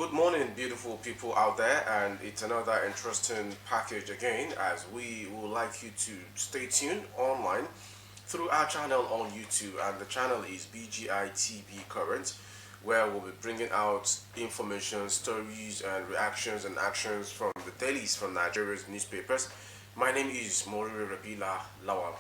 Good morning, beautiful people out there, and it's another interesting package again as we would like you to stay tuned online through our channel on YouTube, and the channel is BGI Current, where we'll be bringing out information, stories, and reactions and actions from the dailies from Nigeria's newspapers. My name is Mori Rabila Lawal.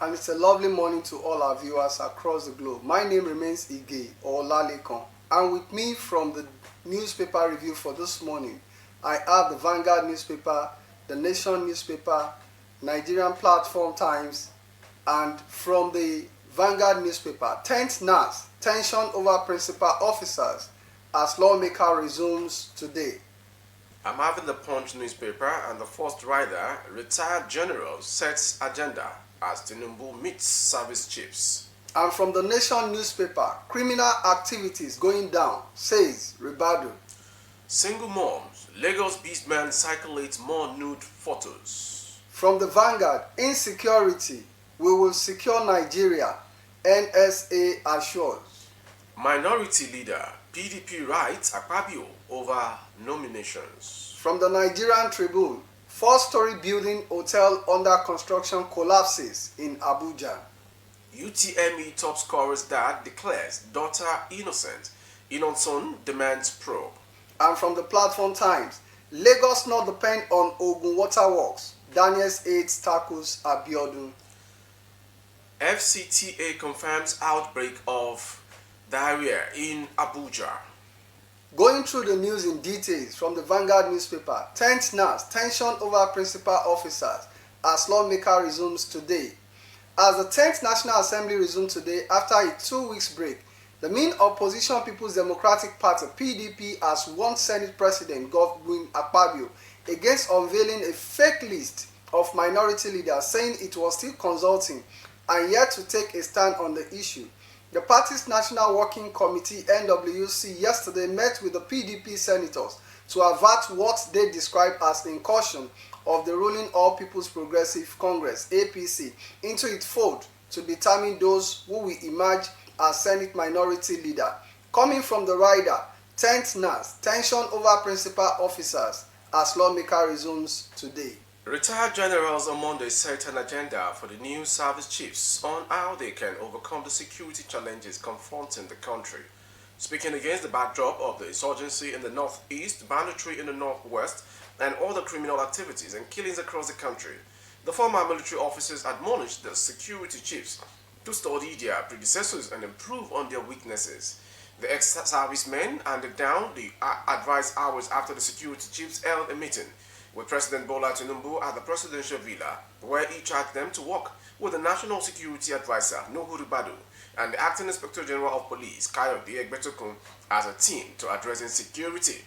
And it's a lovely morning to all our viewers across the globe. My name remains Ige or Lalekon. And with me from the newspaper review for this morning, I have the Vanguard newspaper, the Nation newspaper, Nigerian Platform Times, and from the Vanguard newspaper, 10th NAS, tension over principal officers as lawmaker resumes today. I'm having the Punch newspaper, and the first rider, retired general, sets agenda as Tinubu meets service chiefs. And from the Nation newspaper, criminal activities going down, says Ribadu. Single moms, Lagos beastmen circulate more nude photos. From the Vanguard, Insecurity, we will secure Nigeria, NSA assures. Minority leader, PDP writes Akpabio over nominations. From the Nigerian Tribune, four-story building hotel under construction collapses in Abuja. UTME top scorer's dad declares daughter innocent. Osun demands probe. And from the Platform Times, Lagos not depend on Ogun Waterworks. Daniels aides tackles Abiodun. FCTA confirms outbreak of diarrhea in Abuja. Going through the news in details from the Vanguard newspaper, 10th NAS, tension over principal officers as lawmaker resumes today. As the 10th National Assembly resumed today after a 2-week break, the main opposition People's Democratic Party (PDP) has warned Senate President Godwin Akpabio against unveiling a fake list of minority leaders, saying it was still consulting and yet to take a stand on the issue. The party's National Working Committee (NWC) yesterday met with the PDP senators to avert what they described as incursion of the ruling All People's Progressive Congress (APC) into its fold to determine those who will emerge as Senate Minority Leader. Coming from the rider, 10th NAS, tension over principal officers as lawmaker resumes today. Retired generals on Monday set an agenda for the new service chiefs on how they can overcome the security challenges confronting the country. Speaking against the backdrop of the insurgency in the northeast, banditry in the northwest, and other criminal activities and killings across the country, the former military officers admonished the security chiefs to study their predecessors and improve on their weaknesses. The ex-servicemen handed down the advice hours after the security chiefs held a meeting with President Bola Tinubu at the presidential villa, where he charged them to work with the National Security Advisor, Nuhu Ribadu, and the Acting Inspector General of Police, Kayode Egbetokun, as a team to address insecurity.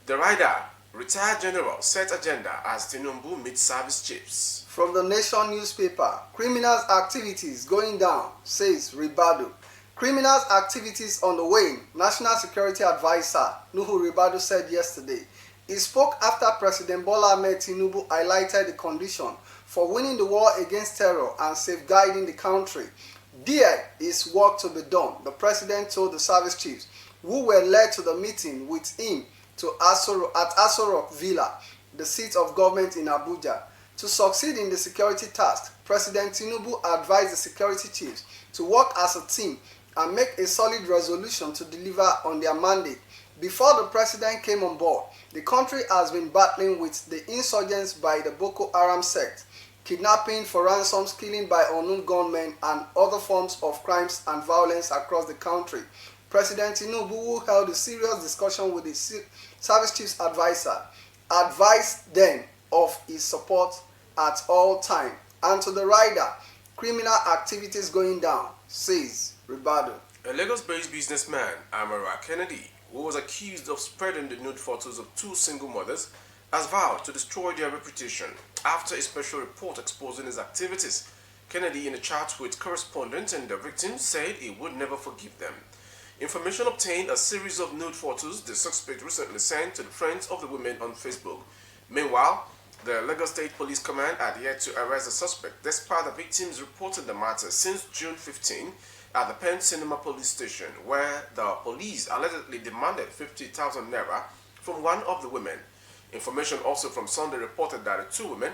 The rider, retired general, set agenda as Tinubu meets service chiefs. From the Nation newspaper, criminals activities going down, says Ribadu. Criminals activities on the wane, National Security Advisor Nuhu Ribadu said yesterday. He spoke after President Bola Ahmed Tinubu highlighted the condition for winning the war against terror and safeguarding the country. There is work to be done, the president told the service chiefs, who were led to the meeting with him at Aso Rock Villa, the seat of government in Abuja. To succeed in the security task, President Tinubu advised the security chiefs to work as a team and make a solid resolution to deliver on their mandate. Before the president came on board, the country has been battling with the insurgents by the Boko Haram sect, kidnapping for ransoms, killing by unknown gunmen, and other forms of crimes and violence across the country. President Tinubu, who held a serious discussion with the service chiefs advisor, advised them of his support at all time. And to the rider, criminal activities going down, says Ribadu. A Lagos-based businessman, Mariah Kennedy, who was accused of spreading the nude photos of two single mothers, has vowed to destroy their reputation after a special report exposing his activities. Kennedy, in a chat with correspondents and the victims, said he would never forgive them. Information obtained a series of nude photos the suspect recently sent to the friends of the women on Facebook. Meanwhile, the Lagos State Police Command had yet to arrest the suspect, despite the victims reporting the matter since June 15 at the Penn Cinema police station, where the police allegedly demanded 50,000 naira from one of the women. Information also from Sunday reported that the two women,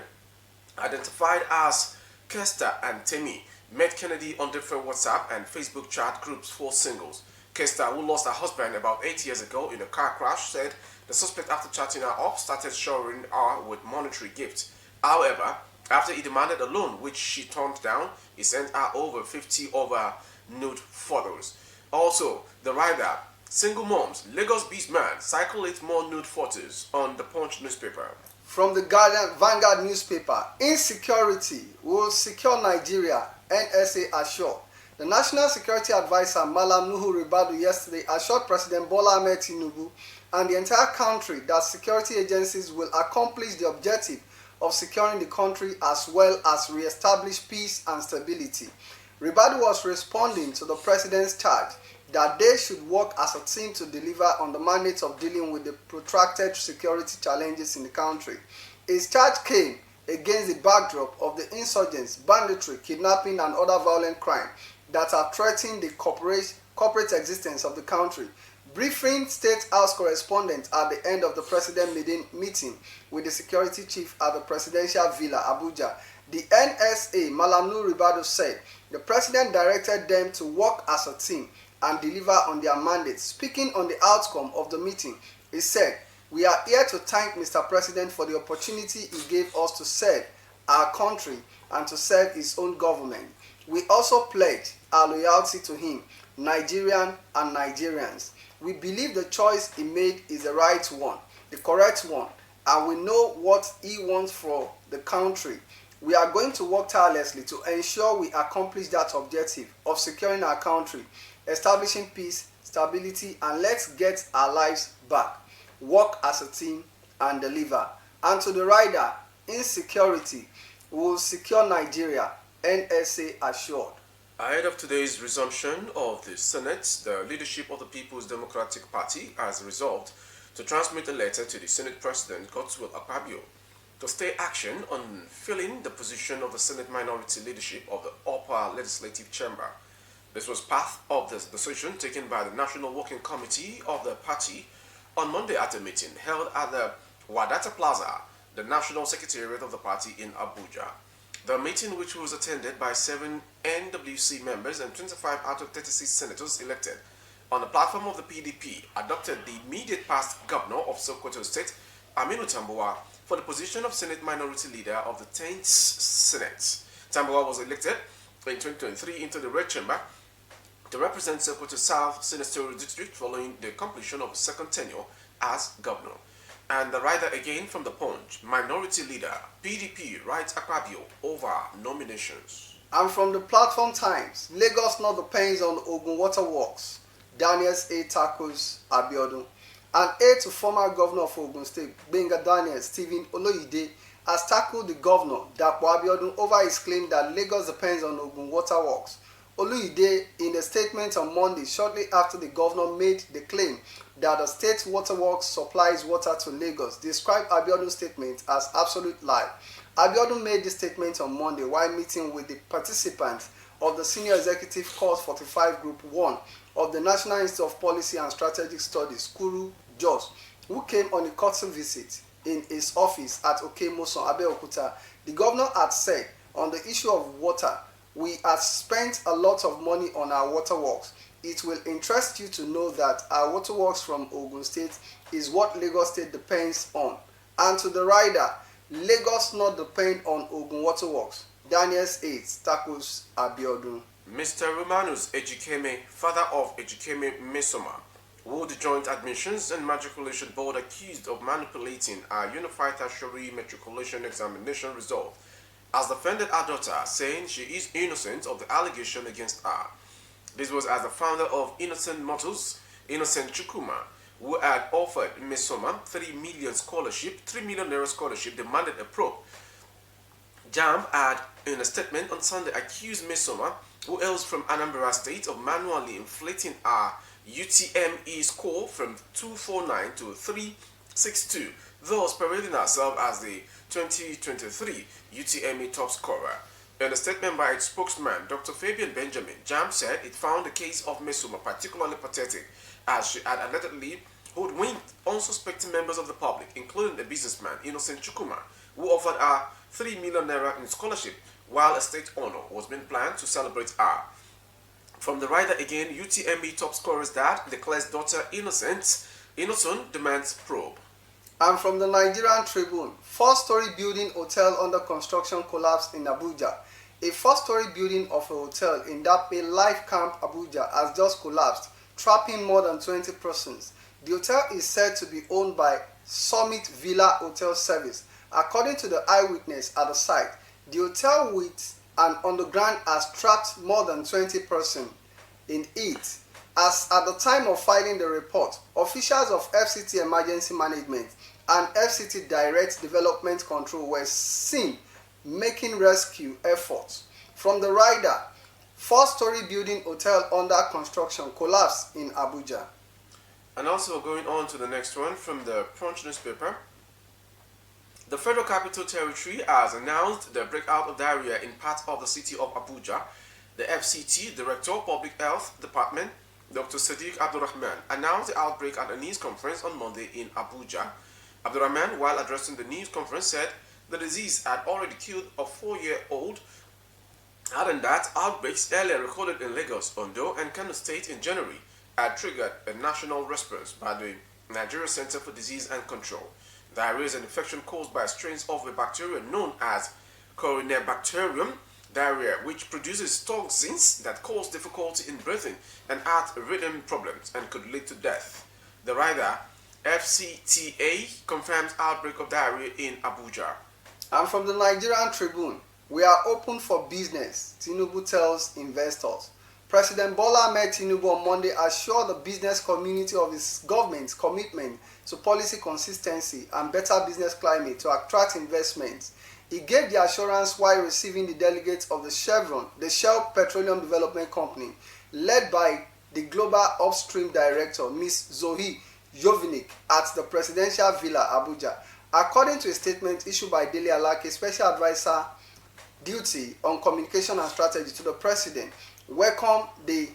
identified as Kester and Temi, met Kennedy on different WhatsApp and Facebook chat groups for singles. Kester, who lost her husband about 8 years ago in a car crash, said the suspect, after chatting her up, started showering her with monetary gifts. However, after he demanded a loan, which she turned down, he sent her over 50 of her nude photos. Also, the rider, single moms, Lagos beast man, circulates more nude photos on the Punch newspaper. From the Vanguard newspaper, insecurity will secure Nigeria, NSA assured. The National Security Advisor Malam Nuhu Ribadu yesterday assured President Bola Ahmed Tinubu and the entire country that security agencies will accomplish the objective of securing the country as well as re-establish peace and stability. Ribadu was responding to the president's charge that they should work as a team to deliver on the mandate of dealing with the protracted security challenges in the country. His charge came against the backdrop of the insurgents, banditry, kidnapping and other violent crime that are threatening the corporate existence of the country. Briefing State House correspondent at the end of the president meeting with the security chief at the presidential villa, Abuja, the NSA, Malam Nuhu Ribadu, said the president directed them to work as a team and deliver on their mandate. Speaking on the outcome of the meeting, he said, "We are here to thank Mr. President for the opportunity he gave us to serve our country and to serve his own government. We also pledge our loyalty to him, Nigerian and Nigerians. We believe the choice he made is the right one, the correct one, and we know what he wants for the country. We are going to work tirelessly to ensure we accomplish that objective of securing our country, establishing peace, stability, and let's get our lives back. Work as a team and deliver." And to the rider, insecurity will secure Nigeria, NSA assured. Ahead of today's resumption of the Senate, the leadership of the People's Democratic Party has resolved to transmit a letter to the Senate President, Godswill Akpabio, to stay action on filling the position of the Senate minority leadership of the upper legislative chamber. This was part of the decision taken by the National Working Committee of the party on Monday at a meeting held at the Wadata Plaza, the National Secretariat of the party in Abuja. The meeting, which was attended by 7 NWC members and 25 out of 36 senators elected on the platform of the PDP, adopted the immediate past governor of Sokoto State, Aminu Tambuwal, for the position of Senate Minority Leader of the 10th Senate. Tambuwal was elected in 2023 into the Red Chamber to represent Sokoto South Senatorial District following the completion of his second tenure as governor. And the rider again from the Punch, Minority Leader, PDP, writes Akpabio over nominations. And from the Platform Times, Lagos not the pains on Ogun Water Works, Daniels A. tackles Abiodun. An aide to former governor of Ogun State, Benga Daniels, Stephen Oloyede, has tackled the governor, Dapo Abiodun, over his claim that Lagos depends on Ogun Water Works. Oloyede, in a statement on Monday, shortly after the governor made the claim that the state waterworks supplies water to Lagos, described Abiodun's statement as absolute lie. Abiodun made this statement on Monday while meeting with the participants of the Senior Executive Course 45 Group 1 of the National Institute of Policy and Strategic Studies, Kuru Jos, who came on a courtesy visit in his office at Okemoson, Abeokuta. The governor had said on the issue of water, "We have spent a lot of money on our waterworks. It will interest you to know that our waterworks from Ogun State is what Lagos State depends on." And to the rider, Lagos not depend on Ogun Waterworks. Daniel's aides tackles Abiodun. Mr. Romanus Ejikeme, father of Ejikeme Mmesoma, who the Joint Admissions and Matriculation Board accused of manipulating our Unified Tertiary Matriculation Examination result, has defended her daughter, saying she is innocent of the allegation against her. This was as the founder of Innocent Motors, Innocent Chukuma, who had offered Mmesoma 3 million naira scholarship, demanded a probe. Jamb had, in a statement on Sunday, accused Mmesoma, who hails from Anambra State, of manually inflating her UTME score from 249 to 362, thus parading herself as the 2023 UTME top scorer. In a statement by its spokesman, Dr. Fabian Benjamin, Jamb said it found the case of Mmesoma particularly pathetic, as she had allegedly hoodwinked unsuspecting members of the public, including a businessman, Innocent Chukuma, who offered her 3 million naira in scholarship while a state honor was being planned to celebrate her. From the rider again, UTME top scorer's dad declares daughter innocent. Osun demands probe. And from the Nigerian Tribune, four-story building hotel under construction collapsed in Abuja. A four-story building of a hotel in Dape Life Camp, Abuja, has just collapsed, trapping more than 20 persons. The hotel is said to be owned by Summit Villa Hotel Service. According to the eyewitness at the site, the hotel with an underground has trapped more than 20 persons in it. As at the time of filing the report, officials of FCT Emergency Management and FCT Direct Development Control were seen making rescue efforts. From the rider, four-story building hotel under construction collapsed in Abuja. And also going on to the next one from the Punch newspaper. The Federal Capital Territory has announced the breakout of diarrhea in parts of the city of Abuja. The FCT Director of Public Health Department, Dr. Sadiq Abdurrahman, announced the outbreak at a news conference on Monday in Abuja. Abdurrahman, while addressing the news conference, said the disease had already killed a 4-year-old. Adding that, outbreaks earlier recorded in Lagos, Ondo, and Kano State in January had triggered a national response by the Nigeria Center for Disease and Control. Diarrhea is an infection caused by strains of a bacteria known as Corynebacterium diarrhea, which produces toxins that cause difficulty in breathing and heart rhythm problems and could lead to death. The rider, FCTA, confirms outbreak of diarrhea in Abuja. And from the Nigerian Tribune, we are open for business, Tinubu tells investors. President Bola Ahmed Tinubu on Monday assured the business community of his government's commitment to policy consistency and better business climate to attract investments. He gave the assurance while receiving the delegates of the Shell Petroleum Development Company, led by the Global Upstream Director, Ms. Zoe Jovinik, at the Presidential Villa, Abuja. According to a statement issued by Dele Alake, Special Advisor Duty on Communication and Strategy to the President, welcome the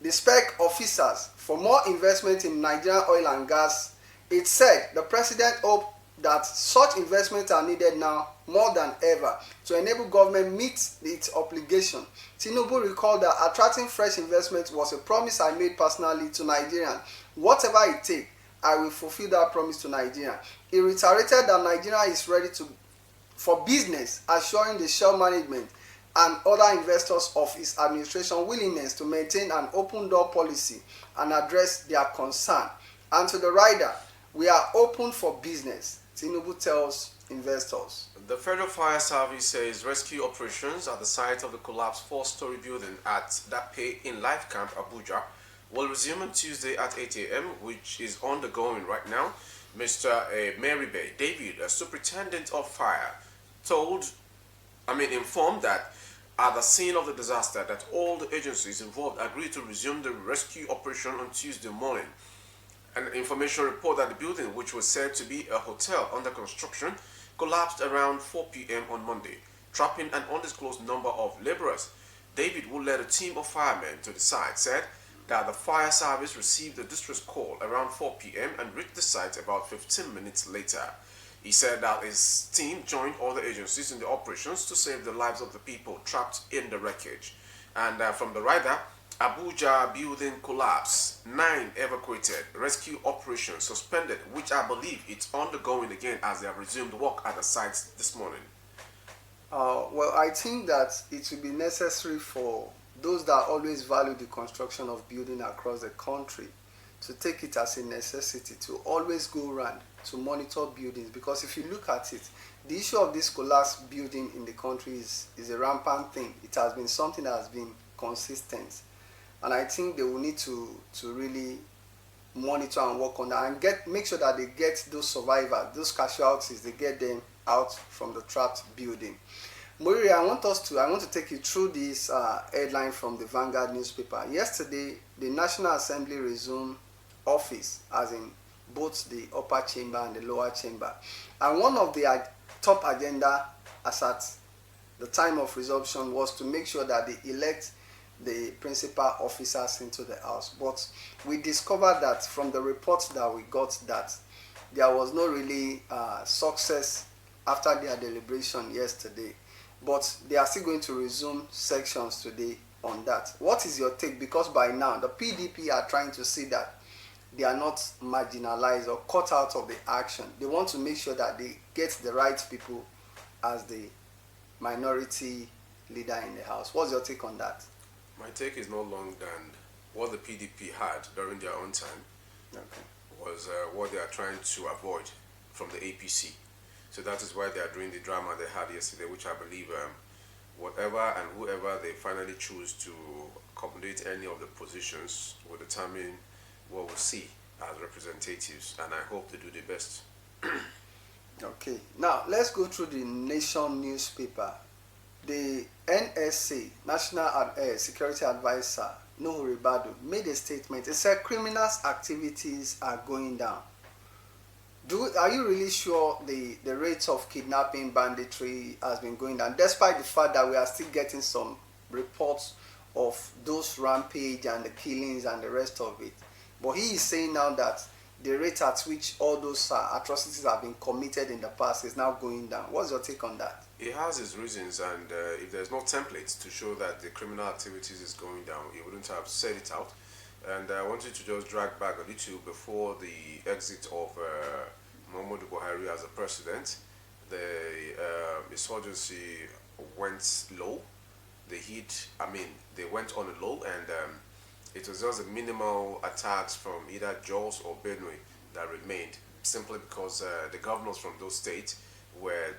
spec officers for more investment in Nigerian oil and gas. It said the President hoped that such investments are needed now more than ever to enable government meet its obligation. Tinubu recalled that attracting fresh investment was a promise I made personally to Nigerians. Whatever it takes, I will fulfill that promise to Nigeria. He reiterated that Nigeria is ready for business, assuring the Shell management and other investors of his administration willingness to maintain an open door policy and address their concern. And to the rider, we are open for business, Tinubu tells investors. The Federal Fire Service says rescue operations at the site of the collapsed 4-story building at Dape in Life Camp, Abuja, will resume on Tuesday at 8 a.m., which is undergoing right now. Mr. Maribe David, a superintendent of fire, informed that at the scene of the disaster that all the agencies involved agreed to resume the rescue operation on Tuesday morning. An information report that the building, which was said to be a hotel under construction, collapsed around 4 p.m. on Monday, trapping an undisclosed number of laborers. David, who led a team of firemen to the site, said that the fire service received a distress call around 4 p.m. and reached the site about 15 minutes later. He said that his team joined other agencies in the operations to save the lives of the people trapped in the wreckage. And from the rider, Abuja building collapse, 9 evacuated, rescue operation suspended, which I believe it's undergoing again as they have resumed work at the site this morning. Well, I think that it will be necessary for those that always value the construction of building across the country to take it as a necessity to always go around to monitor buildings, because if you look at it, the issue of this collapsed building in the country is a rampant thing. It has been something that has been consistent, and I think they will need to really monitor and work on that and make sure that they get those survivors, those casualties, they get them out from the trapped building. Moriri, I want to take you through this headline from the Vanguard newspaper. Yesterday, the National Assembly resumed office, as in both the upper chamber and the lower chamber. And one of the top agenda as at the time of resumption was to make sure that they elect the principal officers into the house. But we discovered that from the reports that we got that there was no really success after their deliberation yesterday. But they are still going to resume sections today on that. What is your take? Because by now the PDP are trying to see that they are not marginalized or cut out of the action. They want to make sure that they get the right people as the minority leader in the house. What's your take on that? My take is no longer than what the PDP had during their own time. Okay. Was what they are trying to avoid from the APC. So that is why they are doing the drama they had yesterday, which I believe whatever and whoever they finally choose to accommodate any of the positions will determine what we'll see as representatives, and I hope they do the best. Okay, now let's go through the Nation newspaper. The NSA, National Security Advisor, Nuhu Ribadu, made a statement. It said criminals' activities are going down. Are you really sure the rates of kidnapping, banditry has been going down, despite the fact that we are still getting some reports of those rampage and the killings and the rest of it? But he is saying now that the rate at which all those atrocities have been committed in the past is now going down. What's your take on that? He has his reasons, and if there's no template to show that the criminal activities is going down, he wouldn't have said it out. And I wanted to just drag back a little before the exit of Muhammadu Buhari as a president. The insurgency went low. They went on a low, and it was just a minimal attacks from either Jos or Benue that remained, simply because the governors from those states were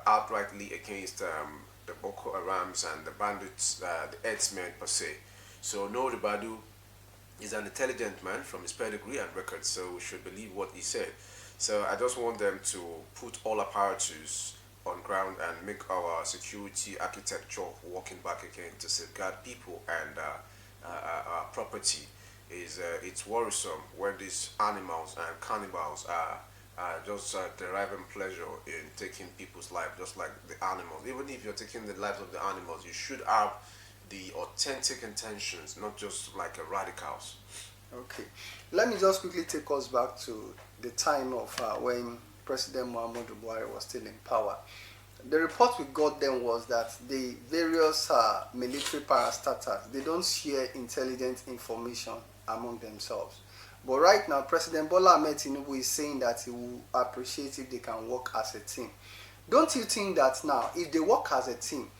outrightly against the Boko Harams and the bandits, the herdsmen per se. So No Ribadu is an intelligent man from his pedigree and record, so we should believe what he said. So I just want them to put all apparatus on ground and make our security architecture working back again to safeguard people and property. It's worrisome when these animals and cannibals are just deriving pleasure in taking people's life, just like the animals. Even if you're taking the lives of the animals, you should have the authentic intentions, not just like a radicals. Okay, let me just quickly take us back to the time of when President Muhammadu Buhari was still in power. The report we got then was that the various military parastatals, they don't share intelligent information among themselves. But right now, President Bola Ahmed Tinubu is saying that he will appreciate if they can work as a team. Don't you think that now, if they work as a team,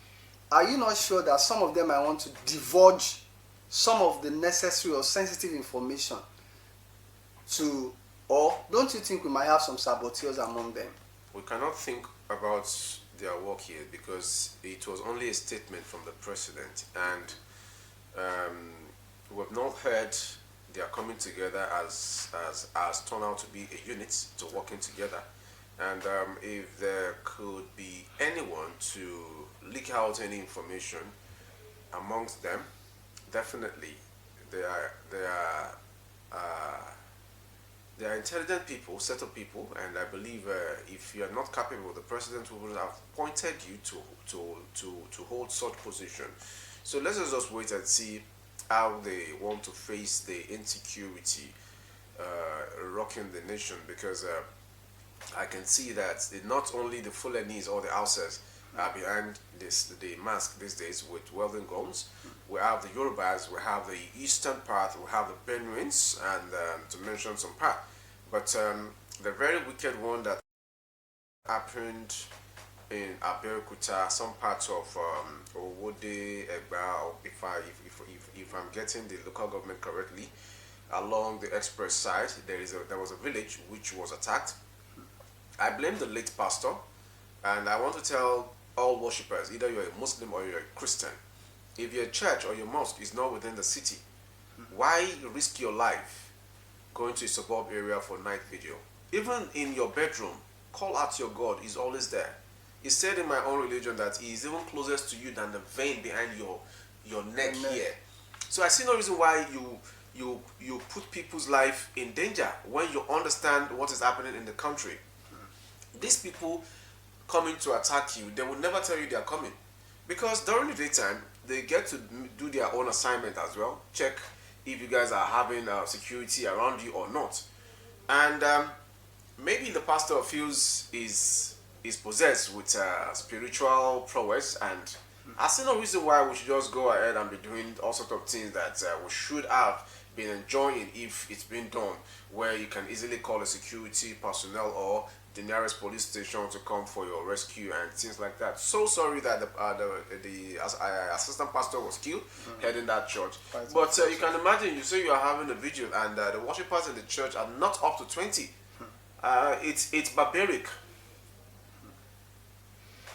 are you not sure that some of them might want to divulge some of the necessary or sensitive information to, or don't you think we might have some saboteurs among them? We cannot think about their work here because it was only a statement from the president, and we've not heard they are coming together as turned out to be a unit to working together. And if there could be anyone to leak out any information amongst them, definitely they are intelligent people, set of people, and I believe if you are not capable, the president would have appointed you to hold such position. So let's just wait and see how they want to face the insecurity rocking the nation, because I can see that not only the Fulanese or the Hausas are behind the mask these days with welding guns. We have the Yorubas, we have the eastern part, we have the Benuins, and to mention some part. But the very wicked one that happened in Abeokuta, some parts of Owode, Egba, or if I'm getting the local government correctly, along the express side, there was a village which was attacked. I blame the late pastor, and I want to tell all worshippers, either you're a Muslim or you're a Christian, if your church or your mosque is not within the city, why risk your life going to a suburb area for night vigil? Even in your bedroom, call out your God, he's always there. It's said in my own religion that he is even closest to you than the vein behind your neck here. So I see no reason why you put people's life in danger when you understand what is happening in the country. These people coming to attack you, they will never tell you they are coming, because during the daytime they get to do their own assignment as well. Check if you guys are having security around you or not. And maybe the pastor feels is possessed with spiritual prowess, and I see no reason why we should just go ahead and be doing all sorts of things that we should have been enjoying if it's been done, where you can easily call a security personnel or the nearest police station to come for your rescue and things like that. So sorry that the assistant pastor was killed heading that church. But you can imagine, you say you are having a vigil and the worshippers in the church are not up to 20. It's barbaric.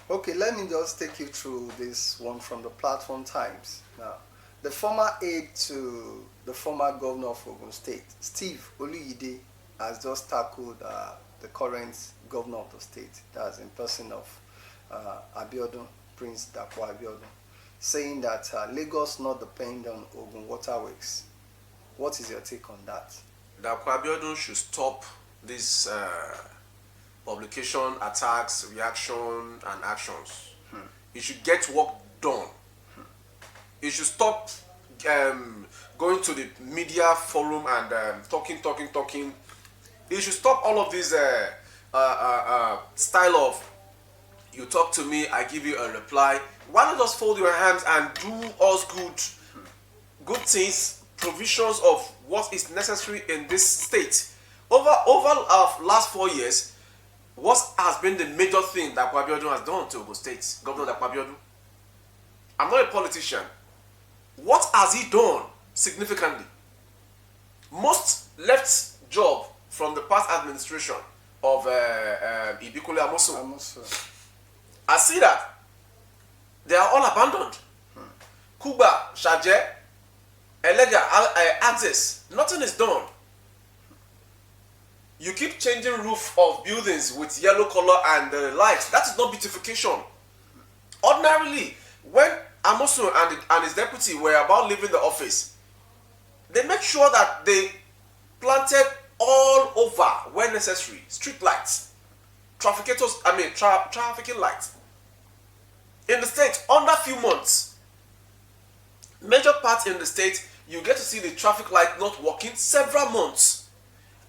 Okay, let me just take you through this one from the Platform Times. Now, the former aide to the former governor of Ogun State, Steve Oluyide, has just tackled the current governor of the state, that's in person of Abiodun, Prince Dapo Abiodun, saying that Lagos not depend on Ogun Waterworks. What is your take on that? Dapo Abiodun should stop this publication, attacks, reaction, and actions. He should get work done. He should stop going to the media forum and talking. He should stop all of this style of you talk to me, I give you a reply. Why not just fold your hands and do us good things, provisions of what is necessary in this state. Over last 4 years, what has been the major thing that Abiodun has done to Ogun State, Governor Abiodun? I'm not a politician. What has he done significantly? Most left job from the past administration of Ibikule Amosun. I see that they are all abandoned. Kuba, Shaje, Elega, Access, nothing is done. You keep changing roof of buildings with yellow color and lights. That is not beautification. Ordinarily, when Amosun and his deputy were about leaving the office, they make sure that they planted all over where necessary street lights, trafficking lights. In the state, under few months, major parts in the state, you get to see the traffic light not working several months.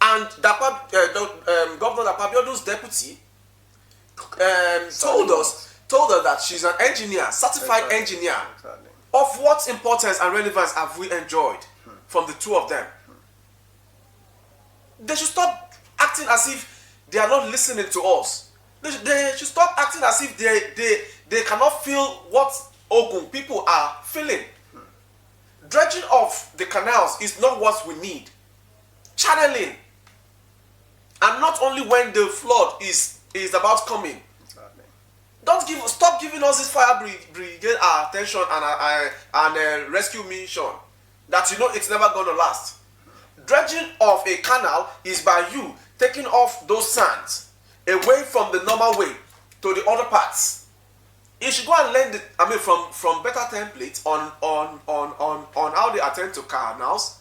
And Governor Abiodun's deputy told us that she's an engineer, certified engineer. Exactly. Of what importance and relevance have we enjoyed from the two of them? They should stop acting as if they are not listening to us. They should stop acting as if they cannot feel what Ogun people are feeling. Dredging of the canals is not what we need. Channeling. And not only when the flood is about coming. Exactly. Stop giving us this fire brigade attention and rescue mission that you know it's never going to last. Dredging of a canal is by you taking off those sands away from the normal way to the other parts. You should go and learn from better templates on how they attend to canals.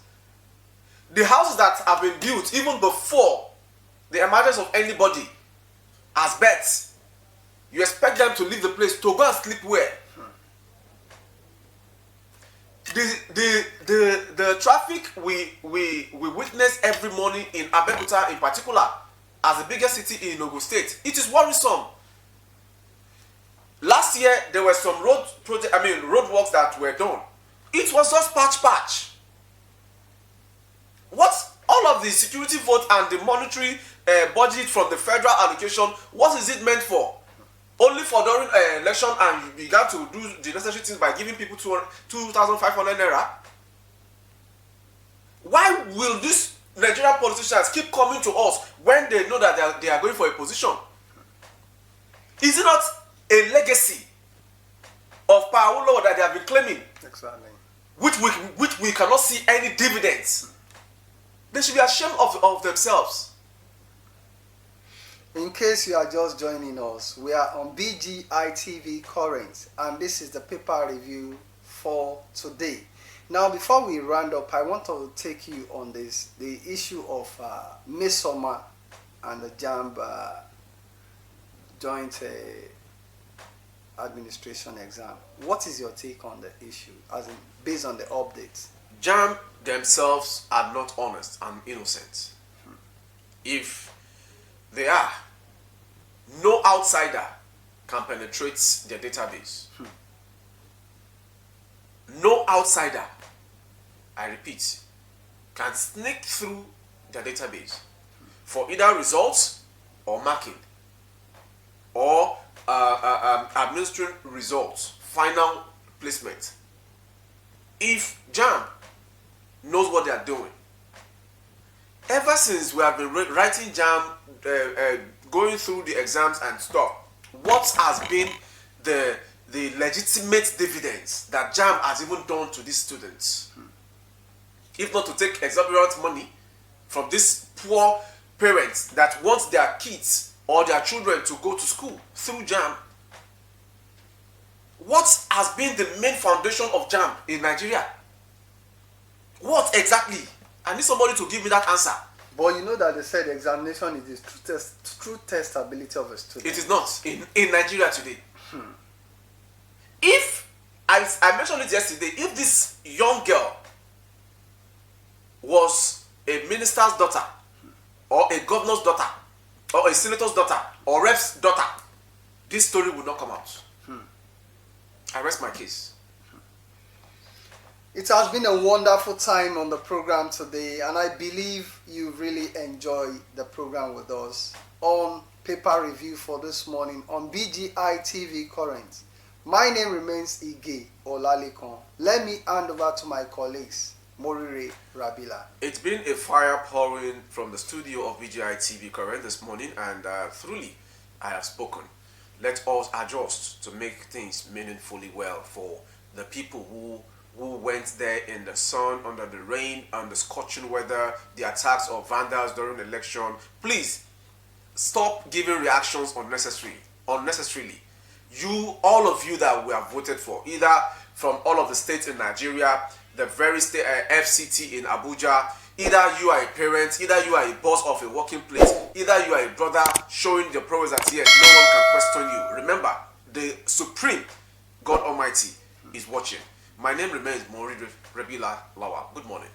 The houses that have been built even before the emergence of anybody as beds, you expect them to leave the place to go and sleep where? The traffic we witness every morning in Abeokuta in particular, as the biggest city in Ogun State, it is worrisome. Last year there were some road works that were done. It was just patch. What all of the security vote and the monetary budget from the federal allocation, what is it meant for? Only for during election, and you began to do the necessary things by giving people 2,500 naira? Why will these Nigerian politicians keep coming to us when they know that they are going for a position? Is it not a legacy of power law that they have been claiming? Exactly. Which we cannot see any dividends. They should be ashamed of themselves. In case you are just joining us, we are on BGI TV Current, and this is the paper review for today. Now, before we round up, I want to take you on the issue of Mmesoma and the Jamb joint administration exam. What is your take on the issue, as in based on the updates? Jamb themselves are not honest and innocent. If they are, no outsider can penetrate their database. No outsider, I repeat, can sneak through their database for either results or marking or administering results, final placement. If Jamb knows what they are doing, ever since we have been writing Jamb, going through the exams and stuff, what has been the legitimate dividends that Jamb has even done to these students? If not to take exorbitant money from these poor parents that want their kids or their children to go to school through Jamb. What has been the main foundation of Jamb in Nigeria? What exactly? I need somebody to give me that answer. But you know that they said examination is the true testability of a student. It is not in Nigeria today. If I mentioned it yesterday, if this young girl was a minister's daughter or a governor's daughter or a senator's daughter or rep's daughter, this story would not come out. I rest my case. It has been a wonderful time on the program today, and I believe you really enjoyed the program with us on paper review for this morning on BGI TV Current. My name remains Ige Olalikon. Let me hand over to my colleagues, Morire Rabila. It's been a fire pouring from the studio of BGI TV Current this morning, and truly I have spoken. Let us adjust to make things meaningfully well for the people who went there in the sun, under the rain, and the scorching weather, the attacks of vandals during the election. Please stop giving reactions unnecessarily. All of you that we have voted for, either from all of the states in Nigeria, the very state FCT in Abuja, either you are a parent, either you are a boss of a working place, either you are a brother showing the prowess that yes, no one can question you. Remember, the Supreme God Almighty is watching. My name remains Morire Rabila Lawa. Good morning.